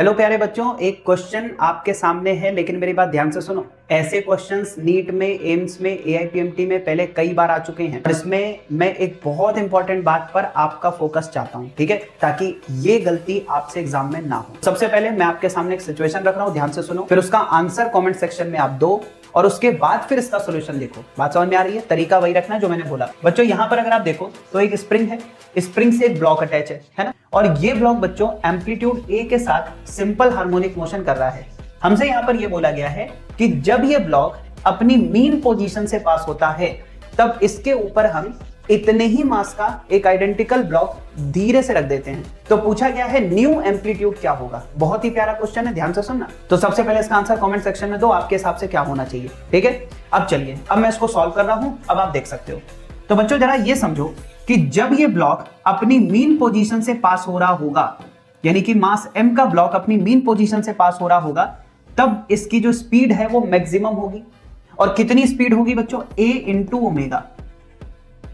Hello प्यारे बच्चों, एक क्वेश्चन आपके सामने है, लेकिन मेरी बात ध्यान से सुनो। ऐसे क्वेश्चंस नीट में, एम्स में, एआईपीएमटी में पहले कई बार आ चुके हैं। इसमें मैं एक बहुत इंपॉर्टेंट बात पर आपका फोकस चाहता हूं, ठीक है, ताकि ये गलती आपसे एग्जाम में ना हो। सबसे पहले मैं आपके सामने एक सिचुएशन रख रहा हूं, ध्यान से सुनो, फिर उसका आंसर कॉमेंट सेक्शन में आप दो और उसके बाद फिर इसका सॉल्यूशन लिखो। बात समझ में आ रही है? तरीका वही रखना है जो मैंने बोला। बच्चों यहाँ पर अगर आप देखो तो एक स्प्रिंग है, स्प्रिंग से एक ब्लॉक अटैच है ना, और ये ब्लॉक बच्चों एम्पलीट्यूड ए के साथ सिंपल हार्मोनिक मोशन कर रहा है। हमसे यहाँ पर ये बोला गया है कि जब ये ब्लॉक अपनी मीन पोजीशन से पास होता है तब इसके ऊपर हम इतने ही मास का एक आइडेंटिकल ब्लॉक धीरे से रख देते हैं। तो पूछा गया है न्यू एम्पलीट्यूड क्या होगा। बहुत ही प्यारा क्वेश्चन है, ध्यान से सुनना। तो सबसे पहले इसका आंसर कमेंट सेक्शन में दो, आपके हिसाब से क्या होना चाहिए, ठीक है। अब चलिए, अब मैं इसको सॉल्व कर रहा हूं, अब आप देख सकते हो। तो बच्चों जरा ये समझो कि जब ये ब्लॉक अपनी मीन पोजीशन से पास हो रहा होगा, यानी कि मास m का ब्लॉक अपनी मीन पोजीशन से पास हो रहा होगा, तब इसकी जो स्पीड है वो मैक्सिमम होगी। और कितनी स्पीड होगी बच्चों? a इंटू ओमेगा,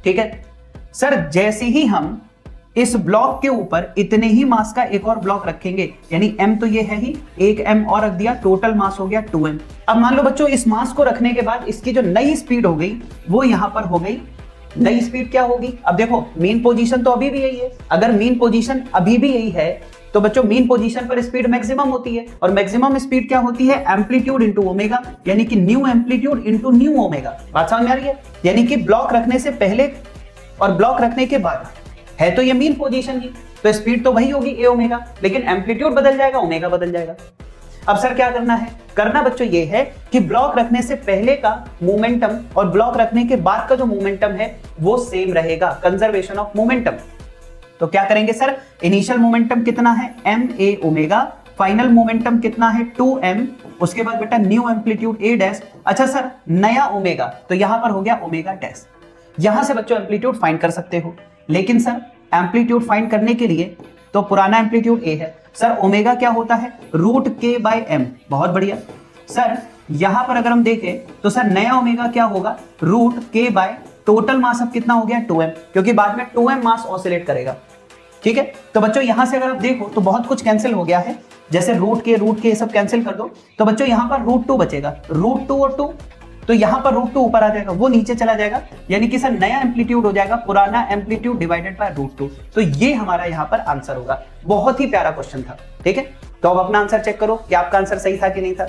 ठीक है। सर जैसे ही हम इस ब्लॉक के ऊपर इतने ही मास का एक और ब्लॉक रखेंगे, यानी m तो ये है ही, एक m और रख दिया, टोटल मास हो गया 2m। अब मान लो बच्चों इस मास को रखने के बाद इसकी जो नई स्पीड हो गई वो यहां पर हो गई। नई स्पीड क्या होगी? अब देखो मीन पोजीशन तो अभी भी यही है। अगर मीन पोजीशन अभी भी यही है तो बच्चों मीन पोजीशन पर स्पीड मैक्सिमम होती है, और मैक्सिमम स्पीड क्या होती है? एम्पलीट्यूड इंटू ओमेगा, यानी कि new amplitude into new omega. बात समझ में आ रही है? यानी कि ब्लॉक रखने से पहले और ब्लॉक रखने के बाद है तो ये मीन पोजीशन ही, तो स्पीड तो वही होगी ए ओमेगा, लेकिन एम्पलीट्यूड बदल जाएगा, ओमेगा बदल जाएगा। अब सर क्या करना है? करना बच्चों ये है कि ब्लॉक रखने से पहले का मोमेंटम और ब्लॉक रखने के बाद का जो मोमेंटम है वो सेम रहेगा, कंजर्वेशन ऑफ मोमेंटम। तो क्या करेंगे सर? इनिशियल मोमेंटम कितना है? m a omega, final momentum कितना है? 2m, उसके बाद बेटा न्यू एम्पलीट्यूड a डैश। अच्छा सर नया ओमेगा, तो यहां पर हो गया ओमेगा डैश। यहां से बच्चों एम्पलीट्यूड फाइंड कर सकते हो, लेकिन सर एम्पलीट्यूड फाइंड करने के लिए तो पुराना एम्पलीट्यूड a है। सर ओमेगा क्या होता है? रूट के बाय m। बहुत बढ़िया सर, यहां पर अगर हम देखें तो सर नया ओमेगा क्या होगा? रूट के बाय टोटल मास अब कितना हो गया? 2m, क्योंकि बाद में 2m मास ऑसिलेट करेगा, ठीक है। तो बच्चों यहां से अगर आप देखो तो बहुत कुछ कैंसिल हो गया है, जैसे रूट के ये सब कैंसिल कर दो, तो बच्चों यहां पर रूट 2 बचेगा, रूट 2 और 2, तो यहां पर रूट 2 ऊपर आ जाएगा, वो नीचे चला जाएगा, यानी कि सर नया एम्पलीट्यूड हो जाएगा पुराना एम्पलीट्यूड डिवाइडेड बाय रूट 2। तो ये हमारा यहां पर आंसर होगा। बहुत ही प्यारा क्वेश्चन था, ठीक है। तो अब अपना आंसर चेक करो कि आपका आंसर सही था कि नहीं था।